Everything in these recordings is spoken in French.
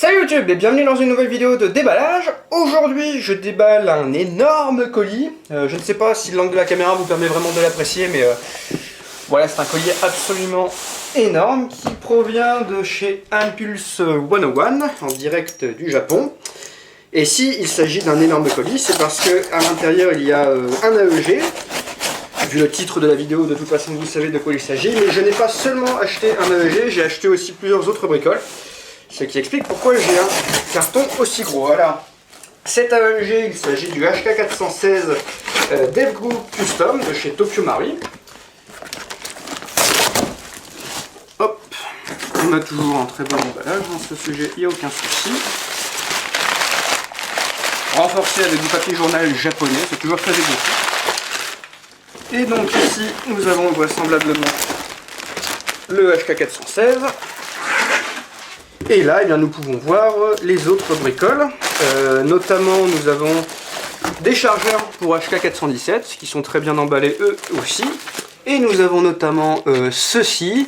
Salut YouTube et bienvenue dans une nouvelle vidéo de déballage. Aujourd'hui je déballe un énorme colis. Je ne sais pas si l'angle de la caméra vous permet vraiment de l'apprécier, mais voilà, c'est un collier absolument énorme qui provient de chez Impulse 101 en direct du Japon. Et si il s'agit d'un énorme colis, c'est parce que à l'intérieur il y a un AEG. Vu le titre de la vidéo, de toute façon vous savez de quoi il s'agit, mais je n'ai pas seulement acheté un AEG, j'ai acheté aussi plusieurs autres bricoles. Ce qui explique pourquoi j'ai un carton aussi gros. Alors, cet AEG, il s'agit du HK416 Devgroup Custom de chez Tokyo Marui. Hop, on a toujours un très bon emballage dans ce sujet, il n'y a aucun souci. Renforcé avec du papier journal japonais, c'est toujours très égoutté. Et donc ici, nous avons vraisemblablement le HK416. Et là, eh bien, nous pouvons voir les autres bricoles. Notamment, nous avons des chargeurs pour HK417 qui sont très bien emballés eux aussi. Et nous avons notamment ceci.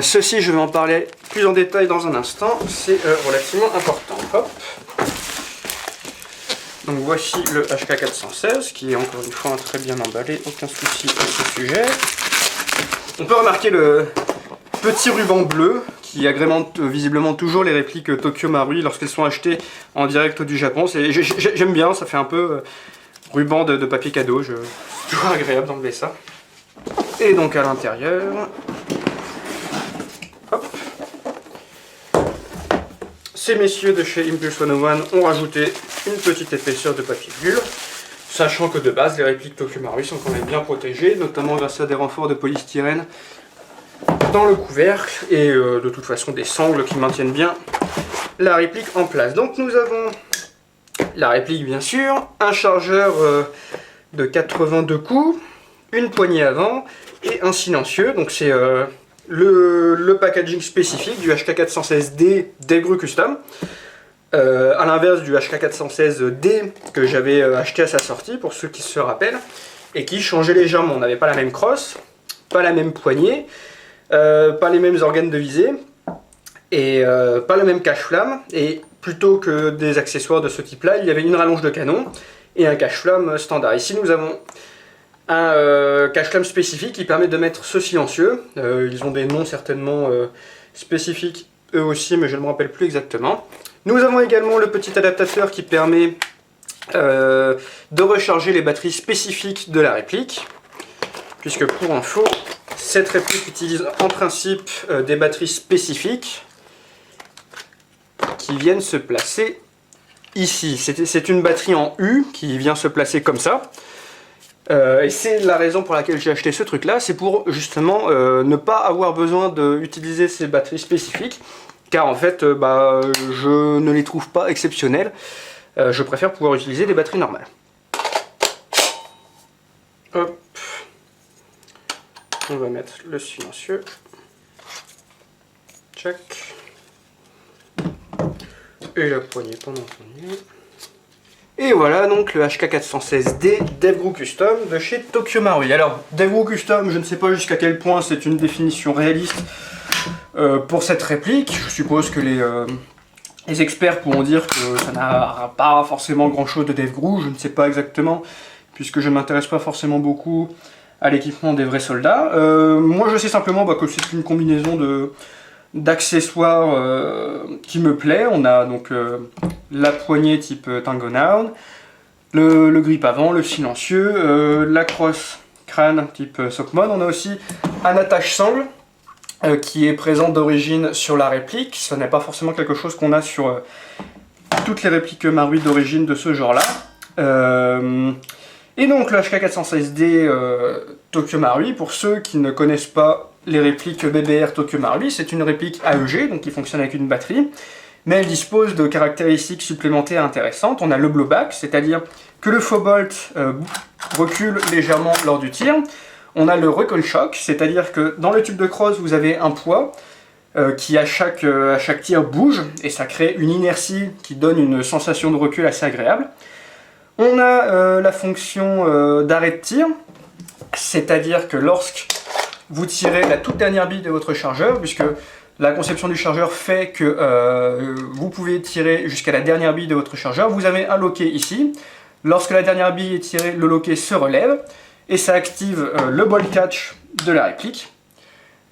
Ceci, je vais en parler plus en détail dans un instant. C'est relativement important. Hop. Donc voici le HK416 qui est encore une fois très bien emballé. Aucun souci à ce sujet. On peut remarquer le petit ruban bleu qui agrémente visiblement toujours les répliques Tokyo Marui lorsqu'elles sont achetées en direct du Japon. J'aime bien, ça fait un peu ruban de papier cadeau. C'est toujours agréable d'enlever ça. Et donc à l'intérieur, ces messieurs de chez Impulse 101 ont rajouté une petite épaisseur de papier bulle, sachant que de base les répliques Tokyo Marui sont quand même bien protégées, notamment grâce à des renforts de polystyrène dans le couvercle et de toute façon des sangles qui maintiennent bien la réplique en place. Donc nous avons la réplique bien sûr, un chargeur de 82 coups, une poignée avant et un silencieux. Donc c'est le packaging spécifique du HK416D Devgroup Custom. À l'inverse du HK416D que j'avais acheté à sa sortie, pour ceux qui se rappellent, et qui changeait légèrement. On n'avait pas la même crosse, pas la même poignée, pas les mêmes organes de visée et pas le même cache-flamme, et plutôt que des accessoires de ce type là il y avait une rallonge de canon et un cache-flamme standard. Ici nous avons un cache-flamme spécifique qui permet de mettre ce silencieux. Ils ont des noms certainement spécifiques eux aussi, mais je ne me rappelle plus exactement. Nous avons également le petit adaptateur qui permet de recharger les batteries spécifiques de la réplique, puisque pour info cette réplique utilise en principe des batteries spécifiques qui viennent se placer ici. C'est une batterie en U qui vient se placer comme ça. Et c'est la raison pour laquelle j'ai acheté ce truc là, c'est pour justement ne pas avoir besoin d'utiliser ces batteries spécifiques, car en fait je ne les trouve pas exceptionnelles. Je préfère pouvoir utiliser des batteries normales. Hop. On va mettre le silencieux. Check. Et la poignée pendant qu'on y est. Et voilà donc le HK416D Devgroup Custom de chez Tokyo Marui. Alors Devgroup Custom, je ne sais pas jusqu'à quel point c'est une définition réaliste pour cette réplique. Je suppose que les experts pourront dire que ça n'a pas forcément grand chose de Devgroup. Je ne sais pas exactement, puisque je ne m'intéresse pas forcément beaucoup à l'équipement des vrais soldats. Moi je sais simplement que c'est une combinaison d'accessoires qui me plaît. On a donc la poignée type Tango Noun, le grip avant, le silencieux, la crosse crâne type Sockmon. On a aussi un attache-sangle qui est présent d'origine sur la réplique. Ce n'est pas forcément quelque chose qu'on a sur toutes les répliques Marui d'origine de ce genre-là. Et donc le HK416D Tokyo Marui, pour ceux qui ne connaissent pas les répliques BBR Tokyo Marui, c'est une réplique AEG, donc qui fonctionne avec une batterie, mais elle dispose de caractéristiques supplémentaires intéressantes. On a le blowback, c'est-à-dire que le faux bolt recule légèrement lors du tir. On a le recoil shock, c'est-à-dire que dans le tube de crosse, vous avez un poids qui à chaque tir bouge, et ça crée une inertie qui donne une sensation de recul assez agréable. On a la fonction d'arrêt de tir, c'est-à-dire que lorsque vous tirez la toute dernière bille de votre chargeur, puisque La conception du chargeur fait que vous pouvez tirer jusqu'à la dernière bille de votre chargeur. Vous avez un loquet ici. Lorsque la dernière bille est tirée, le loquet se relève et ça active le ball catch de la réplique.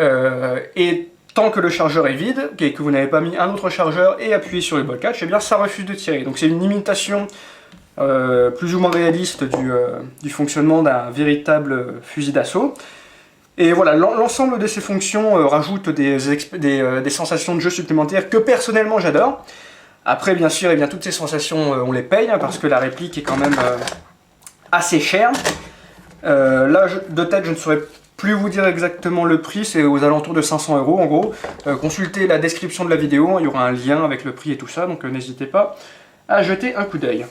Et tant que le chargeur est vide et que vous n'avez pas mis un autre chargeur et appuyé sur le ball catch, eh bien ça refuse de tirer. Donc c'est une imitation plus ou moins réaliste du fonctionnement d'un véritable fusil d'assaut. Et voilà, l'ensemble de ces fonctions rajoute des sensations de jeu supplémentaires que personnellement j'adore. Après, bien sûr, eh bien, toutes ces sensations, on les paye, hein, parce que la réplique est quand même assez chère. Là, de tête, je ne saurais plus vous dire exactement le prix, c'est aux alentours de 500 € en gros. Consultez la description de la vidéo, il y aura un lien avec le prix et tout ça, donc n'hésitez pas à jeter un coup d'œil.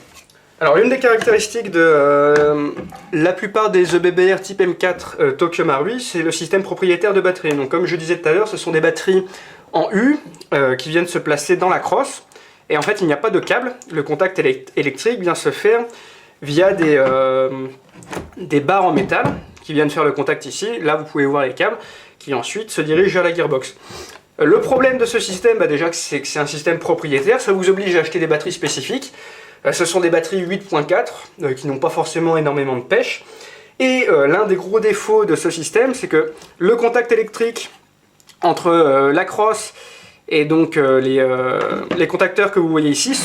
Alors, une des caractéristiques de la plupart des EBBR type M4 Tokyo Marui, c'est le système propriétaire de batterie. Donc, comme je disais tout à l'heure, ce sont des batteries en U qui viennent se placer dans la crosse. Et en fait, il n'y a pas de câble. Le contact électrique vient se faire via des barres en métal qui viennent faire le contact ici. Là, vous pouvez voir les câbles qui ensuite se dirigent vers la gearbox. Le problème de ce système, déjà, c'est que c'est un système propriétaire. Ça vous oblige à acheter des batteries spécifiques. Ce sont des batteries 8.4 qui n'ont pas forcément énormément de pêche. Et l'un des gros défauts de ce système, c'est que le contact électrique entre la crosse et donc les contacteurs que vous voyez ici,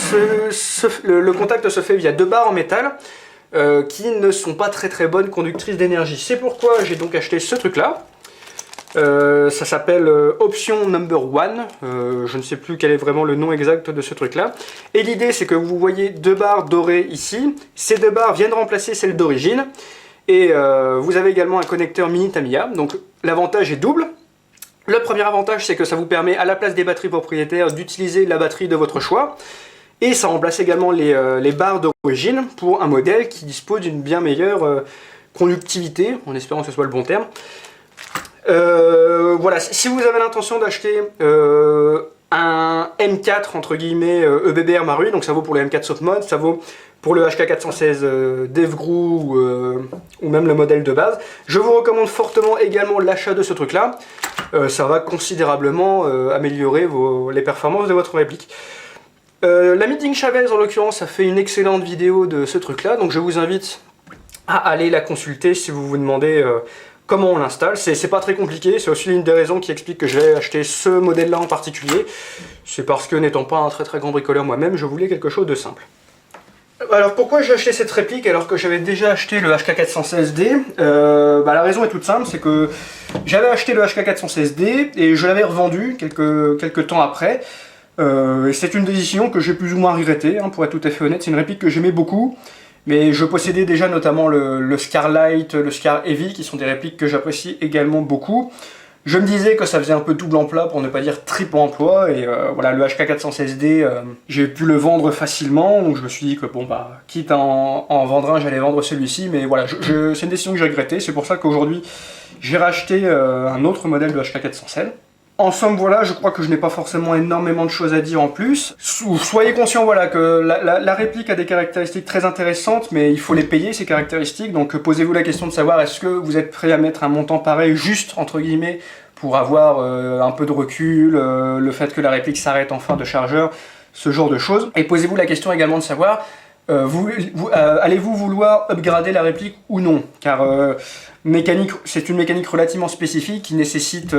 le contact se fait via deux barres en métal qui ne sont pas très bonnes conductrices d'énergie. C'est pourquoi j'ai donc acheté ce truc là. Ça s'appelle Option Number One. Je ne sais plus quel est vraiment le nom exact de ce truc là. Et l'idée c'est que vous voyez deux barres dorées ici. Ces deux barres viennent remplacer celles d'origine. Et vous avez également un connecteur mini Tamiya. Donc l'avantage est double. Le premier avantage, c'est que ça vous permet, à la place des batteries propriétaires, d'utiliser la batterie de votre choix. Et ça remplace également les barres d'origine pour un modèle qui dispose d'une bien meilleure conductivité, en espérant que ce soit le bon terme. Voilà, si vous avez l'intention d'acheter un M4, entre guillemets, EBBR Marui, donc ça vaut pour le M4 Softmod, ça vaut pour le HK416 DevGru ou même le modèle de base, je vous recommande fortement également l'achat de ce truc-là. Ça va considérablement améliorer les performances de votre réplique. L'ami Ding Chavez, en l'occurrence, a fait une excellente vidéo de ce truc-là, donc je vous invite à aller la consulter si vous vous demandez comment on l'installe. C'est pas très compliqué, c'est aussi une des raisons qui explique que j'ai acheté ce modèle-là en particulier. C'est parce que, n'étant pas un très grand bricoleur moi-même, je voulais quelque chose de simple. Alors pourquoi j'ai acheté cette réplique alors que j'avais déjà acheté le HK416D? La raison est toute simple, c'est que j'avais acheté le HK416D et je l'avais revendu quelques temps après. Et c'est une décision que j'ai plus ou moins regrettée, hein, pour être tout à fait honnête. C'est une réplique que j'aimais beaucoup, mais je possédais déjà notamment le Scar Light, le Scar Heavy, qui sont des répliques que j'apprécie également beaucoup. Je me disais que ça faisait un peu double emploi, pour ne pas dire triple emploi, et voilà, le HK416D, j'ai pu le vendre facilement, donc je me suis dit que bon bah, quitte à en vendre un, j'allais vendre celui-ci, mais voilà, c'est une décision que j'ai regrettée, c'est pour ça qu'aujourd'hui, j'ai racheté un autre modèle de HK416. En somme, voilà, je crois que je n'ai pas forcément énormément de choses à dire en plus. Soyez conscient, voilà, que la réplique a des caractéristiques très intéressantes, mais il faut les payer, ces caractéristiques. Donc posez-vous la question de savoir, est-ce que vous êtes prêt à mettre un montant pareil, juste, entre guillemets, pour avoir un peu de recul, le fait que la réplique s'arrête en fin de chargeur, ce genre de choses. Et posez-vous la question également de savoir, allez-vous vouloir upgrader la réplique ou non? Car c'est une mécanique relativement spécifique qui nécessite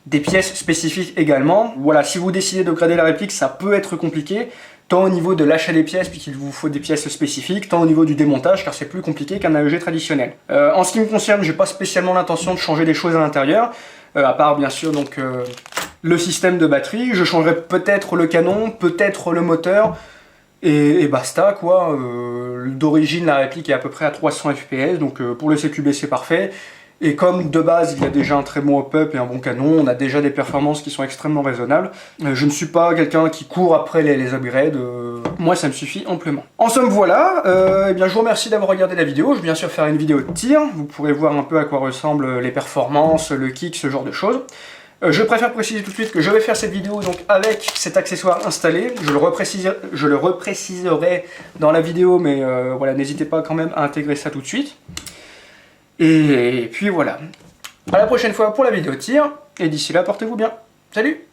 des pièces spécifiques également. Voilà, si vous décidez d'upgrader la réplique, ça peut être compliqué, tant au niveau de l'achat des pièces, puisqu'il vous faut des pièces spécifiques, tant au niveau du démontage, car c'est plus compliqué qu'un AEG traditionnel. En ce qui me concerne, j'ai pas spécialement l'intention de changer des choses à l'intérieur, à part bien sûr donc le système de batterie. Je changerai peut-être le canon, peut-être le moteur, et basta quoi. D'origine, la réplique est à peu près à 300 fps, donc pour le CQB c'est parfait. Et comme de base il y a déjà un très bon hop-up et un bon canon, on a déjà des performances qui sont extrêmement raisonnables. Je ne suis pas quelqu'un qui court après les upgrades, moi ça me suffit amplement. En somme voilà, eh bien, je vous remercie d'avoir regardé la vidéo. Je vais bien sûr faire une vidéo de tir, vous pourrez voir un peu à quoi ressemblent les performances, le kick, ce genre de choses. Je préfère préciser tout de suite que je vais faire cette vidéo donc avec cet accessoire installé. Je le repréciserai dans la vidéo, mais voilà, n'hésitez pas quand même à intégrer ça tout de suite. Et puis voilà. À la prochaine fois pour la vidéo de tir, et d'ici là, portez-vous bien. Salut!